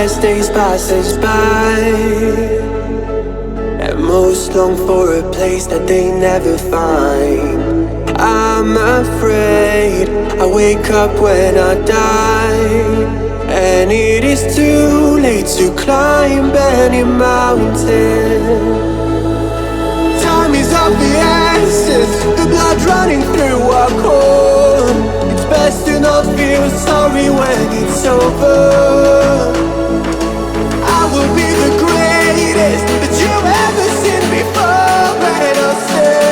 as days passes by, and most long for a place that they never find. I'm afraid I wake up when I die, and it is too late to climb any mountain. Time is of the essence, the blood running through our core. It's best to not feel sorry when it's over. I will be the greatest that you've ever seen before, and I'll stay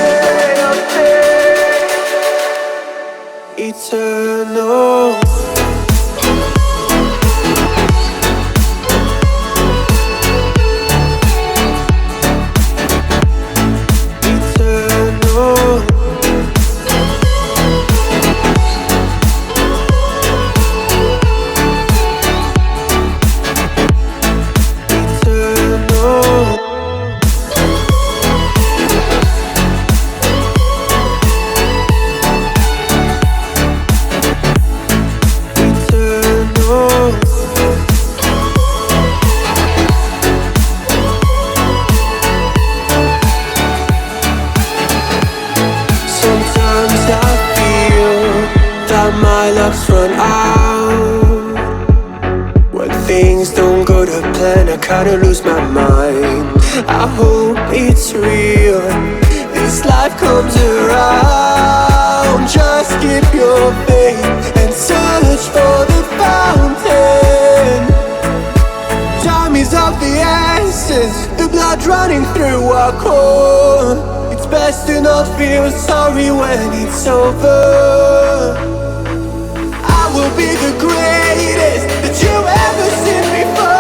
eternal. My luck's run out. When things don't go to plan, I kinda lose my mind. I hope it's real, this life comes around. Just keep your faith and search for the fountain. Time is of the essence, the blood running through our core. It's best to not feel sorry when it's over. Will be the greatest that you've ever seen before.